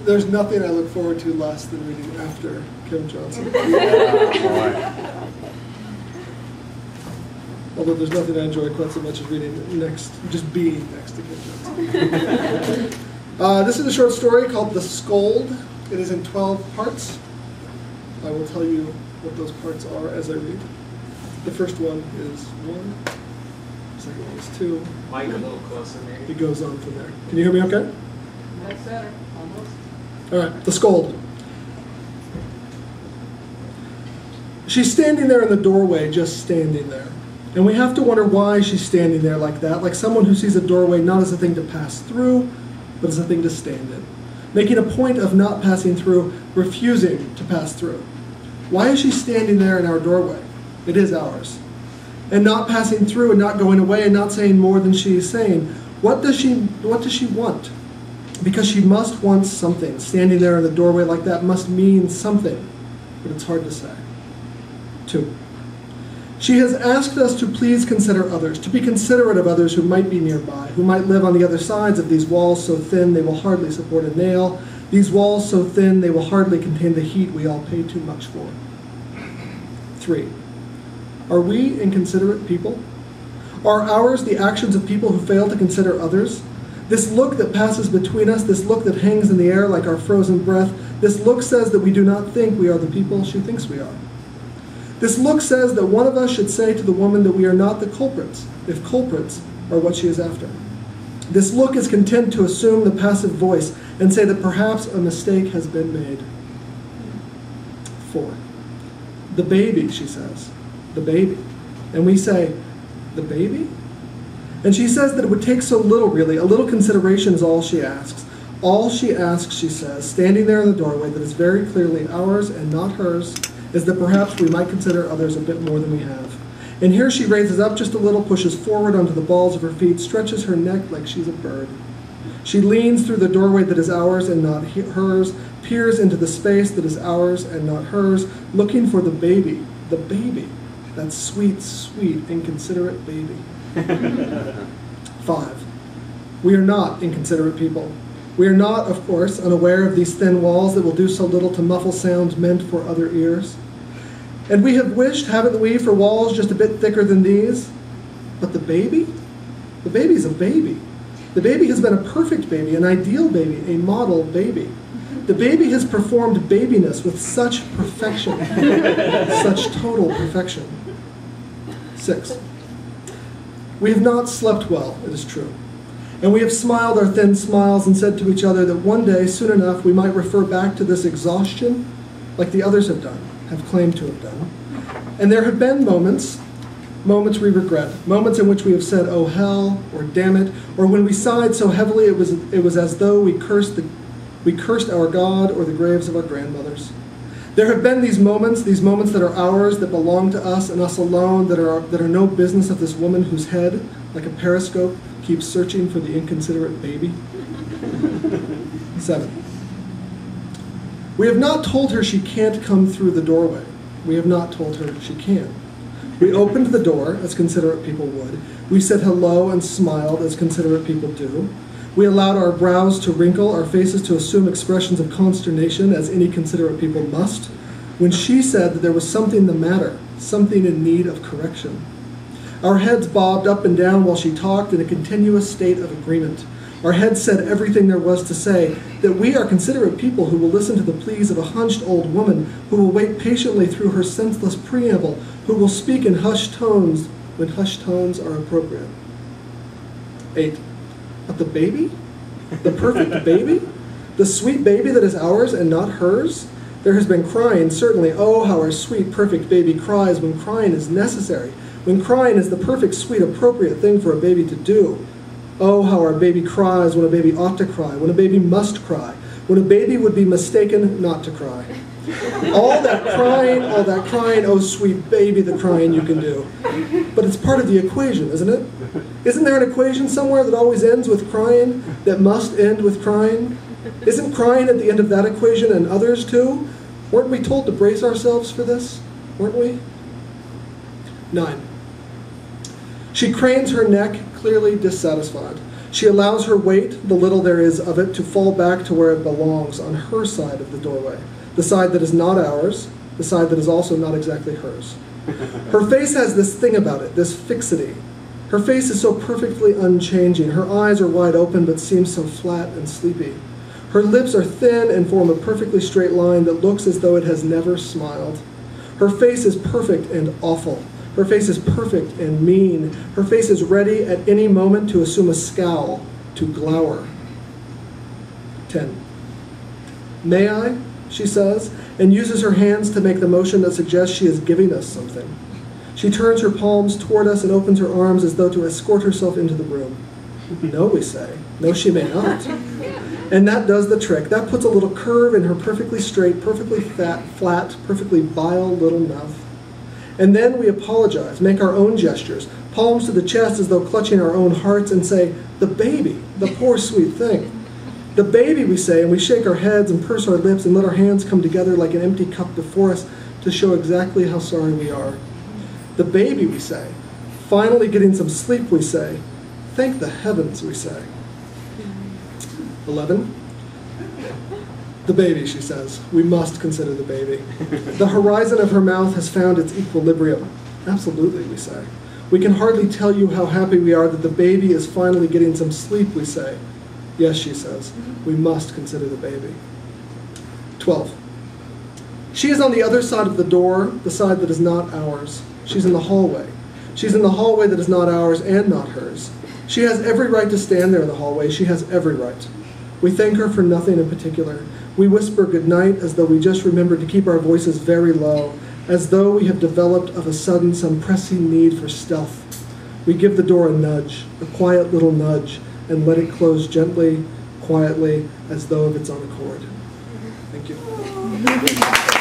There's nothing I look forward to less than reading after Kim Johnson. Although there's nothing I enjoy quite so much as reading next, just being next to Kim Johnson. This is a short story called The Scold. It is in 12 parts. I will tell you what those parts are as I read. The first one is 1. The second one is 2. Mic a little closer, maybe. It goes on from there. Can you hear me okay? That's better, almost. All right, The Scold. She's standing there in the doorway, just standing there. And we have to wonder why she's standing there like that, like someone who sees a doorway not as a thing to pass through, but as a thing to stand in. Making a point of not passing through, refusing to pass through. Why is she standing there in our doorway? It is ours. And not passing through and not going away and not saying more than she is saying. What does she want? Because she must want something. Standing there in the doorway like that must mean something, but it's hard to say. 2. She has asked us to please consider others, to be considerate of others who might be nearby, who might live on the other sides of these walls so thin they will hardly support a nail, these walls so thin they will hardly contain the heat we all pay too much for. 3. Are we inconsiderate people? Are ours the actions of people who fail to consider others? This look that passes between us, this look that hangs in the air like our frozen breath, this look says that we do not think we are the people she thinks we are. This look says that one of us should say to the woman that we are not the culprits, if culprits are what she is after. This look is content to assume the passive voice and say that perhaps a mistake has been made. 4. The baby, she says. The baby. And we say, the baby? And she says that it would take so little, really. A little consideration is all she asks. All she asks, she says, standing there in the doorway that is very clearly ours and not hers, is that perhaps we might consider others a bit more than we have. And here she raises up just a little, pushes forward onto the balls of her feet, stretches her neck like she's a bird. She leans through the doorway that is ours and not hers, peers into the space that is ours and not hers, looking for the baby, that sweet, sweet, inconsiderate baby. 5. We are not inconsiderate people. We are not, of course, unaware of these thin walls that will do so little to muffle sounds meant for other ears. And we have wished, haven't we, for walls just a bit thicker than these? But the baby? The baby's a baby. The baby has been a perfect baby, an ideal baby, a model baby. The baby has performed babiness with such perfection, such total perfection. 6. We have not slept well, it is true. And we have smiled our thin smiles and said to each other that one day, soon enough, we might refer back to this exhaustion like the others have done, have claimed to have done. And there have been moments we regret, moments in which we have said, oh hell, or damn it, or when we sighed so heavily it was as though we cursed our God or the graves of our grandmothers. There have been these moments that are ours, that belong to us and us alone, that are no business of this woman whose head, like a periscope, keeps searching for the inconsiderate baby. 7. We have not told her she can't come through the doorway. We have not told her she can. We opened the door, as considerate people would. We said hello and smiled, as considerate people do. We allowed our brows to wrinkle, our faces to assume expressions of consternation, as any considerate people must, when she said that there was something the matter, something in need of correction. Our heads bobbed up and down while she talked in a continuous state of agreement. Our heads said everything there was to say, that we are considerate people who will listen to the pleas of a hunched old woman, who will wait patiently through her senseless preamble, who will speak in hushed tones when hushed tones are appropriate. 8. But the baby? The perfect baby? The sweet baby that is ours and not hers? There has been crying, certainly. Oh, how our sweet, perfect baby cries when crying is necessary, when crying is the perfect, sweet, appropriate thing for a baby to do. Oh, how our baby cries when a baby ought to cry, when a baby must cry, when a baby would be mistaken not to cry. All that crying, oh sweet baby, the crying you can do. But it's part of the equation, isn't it? Isn't there an equation somewhere that always ends with crying, that must end with crying? Isn't crying at the end of that equation and others too? Weren't we told to brace ourselves for this? Weren't we? 9. She cranes her neck, clearly dissatisfied. She allows her weight, the little there is of it, to fall back to where it belongs, on her side of the doorway, the side that is not ours, the side that is also not exactly hers. Her face has this thing about it, this fixity. Her face is so perfectly unchanging. Her eyes are wide open but seem so flat and sleepy. Her lips are thin and form a perfectly straight line that looks as though it has never smiled. Her face is perfect and awful. Her face is perfect and mean. Her face is ready at any moment to assume a scowl, to glower. 10. May I? She says, and uses her hands to make the motion that suggests she is giving us something. She turns her palms toward us and opens her arms as though to escort herself into the room. No, we say. No, she may not. And that does the trick. That puts a little curve in her perfectly straight, perfectly flat, perfectly vile little mouth. And then we apologize, make our own gestures, palms to the chest as though clutching our own hearts, and say, the baby, the poor sweet thing. The baby, we say, and we shake our heads and purse our lips and let our hands come together like an empty cup before us to show exactly how sorry we are. The baby, we say. Finally getting some sleep, we say. Thank the heavens, we say. 11. The baby, she says. We must consider the baby. The horizon of her mouth has found its equilibrium. Absolutely, we say. We can hardly tell you how happy we are that the baby is finally getting some sleep, we say. Yes, she says. We must consider the baby. 12. She is on the other side of the door, the side that is not ours. She's in the hallway. She's in the hallway that is not ours and not hers. She has every right to stand there in the hallway. She has every right. We thank her for nothing in particular. We whisper goodnight as though we just remembered to keep our voices very low, as though we have developed of a sudden some pressing need for stealth. We give the door a nudge, a quiet little nudge, and let it close gently, quietly, as though of its own accord. Thank you.